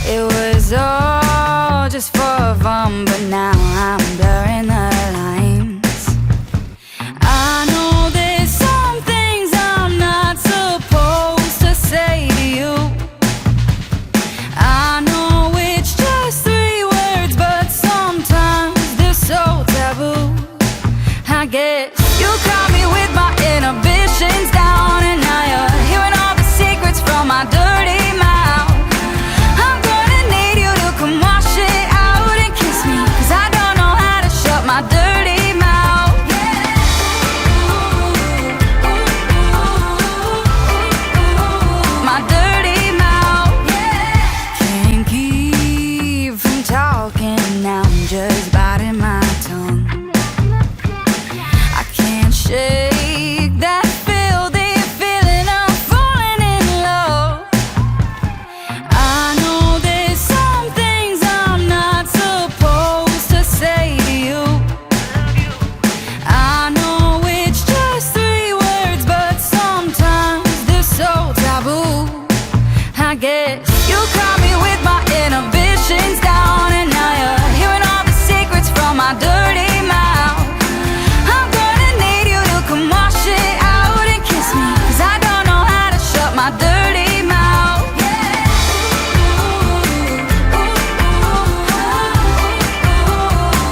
It was all just for fun, but now I'm blurring the lines. I know there's some things I'm not supposed to say to you. I know it's just 3 words, but sometimes they're so taboo. I guess you caught me with my inhibitions down, and now you're hearing all the secrets from my dirty mouth. I'm gonna need you to come wash it out and kiss me, 'cause I don't know how to shut my dirty mouth. My dirty mouth. Can't keep from talking, now I'm just biting my tongue. I can't shake that filthy feeling of falling in love. I know there's some things I'm not supposed to say to you. I know it's just 3 words, but sometimes they're so taboo. I guess you caught me with my inhibitions down, and now you're hearing all the secrets from my dirty mouth. I'm gonna need you to come wash it out and kiss me, 'cause I don't know how to shut my dirty mouth.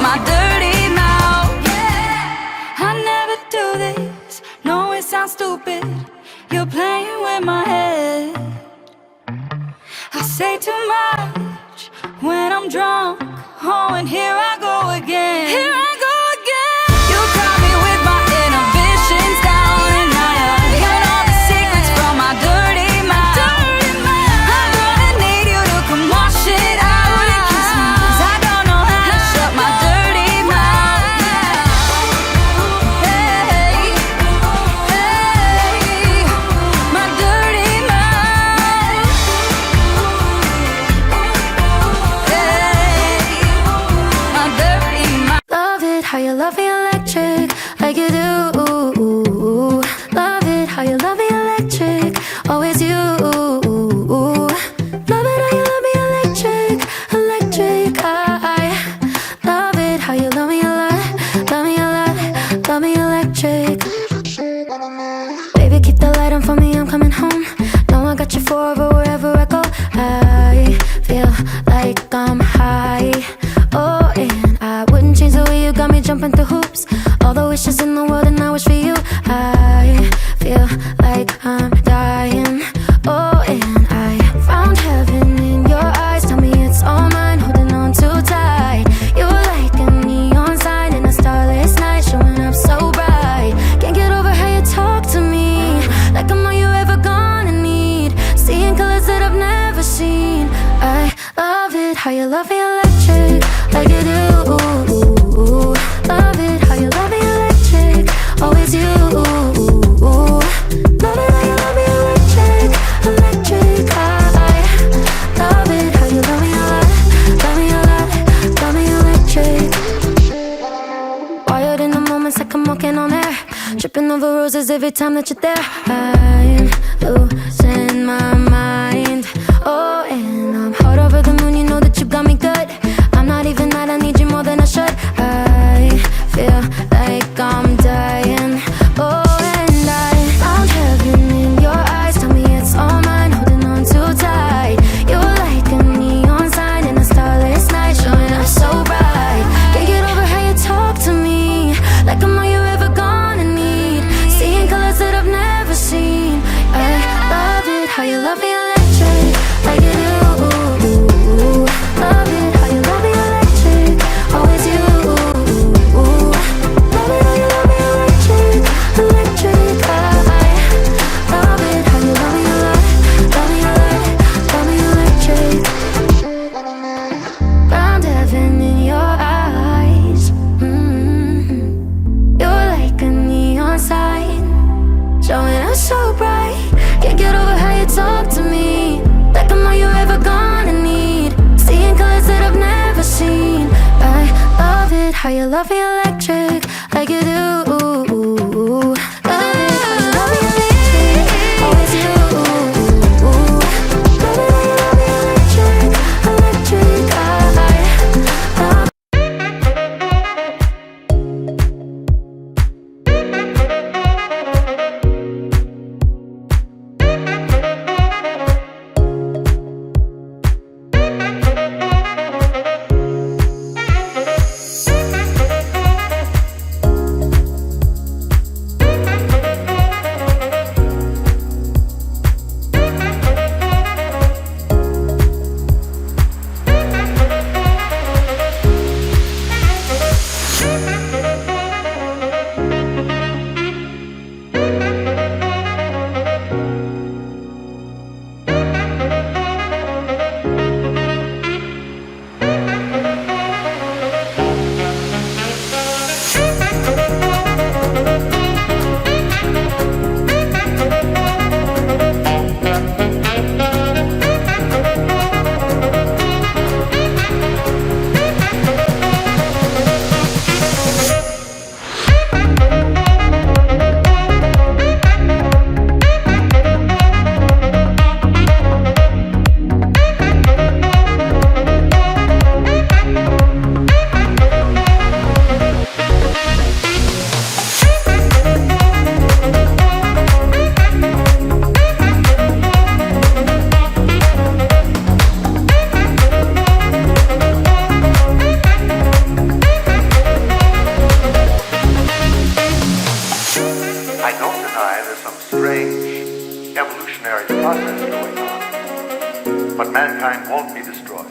My dirty mouth. I never do this, no it sounds stupid. You're playing with my head. I say too much when I'm drunk. Oh, and here I go again. Here I go again. You caught me with my inhibitions down, and now you're hearing all the secrets from my dirty mouth. I'm gonna need you to come wash it out and kiss me, 'cause I don't know how to shut my dirty mouth. Hey, hey, my dirty mouth. Hey, my dirty mouth. Love it how you love me electric, like you do. Love it how you love me electric, always you. Love it how you love me electric, electric. I love it how you love me a lot, love me a lot, love me electric. Baby, keep the light on for me, I'm coming home. Know I got you forever wherever I go. I feel like I'm high. Oh, and I wouldn't change the way you got me jumping through hoops. All the wishes in the world and I wish for you. I feel like I'm dying. Oh, and I found heaven in your eyes. Tell me it's all mine, holding on too tight. You're like a neon sign in a starless night, showing up so bright. Can't get over how you talk to me, like I'm all you ever gonna need. Seeing colors that I've never seen. I love it how you love me electric, like you do. Love it how you love me electric, always you. Love it how you love me electric, electric. I love it how you love me a lot, love me a lot, love me electric. Wired in the moments like I'm walking on air, tripping over roses every time that you're there. I'm losing my mind. Oh, and I'm hot over the moon, you know that you got me good. I'm not even mad, I need you more than I should. I feel like I'm dying. Oh, and I found heaven in your eyes. Tell me it's all mine, holding on too tight. You're like a neon sign in a starless night, showing up so bright. Can't get over how you talk to me, like I'm all you ever gonna need. Seeing colors that I've never seen. I love it how you love me electric, like you do. Love it how you love me electric, always you. Love it how you love me electric, electric. I love it how you love me a lot, love me a lot, love me electric. Found heaven in your eyes. You're like a neon sign, showing up so bright. Can't get over how you talk to me, like I'm all you ever gonna need. Seeing colors that I've never seen. I love it how you love me electric, like you do. Love it how you love me electric, always you. Love it how you love me electric,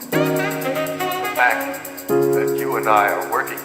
The fact that you and I are working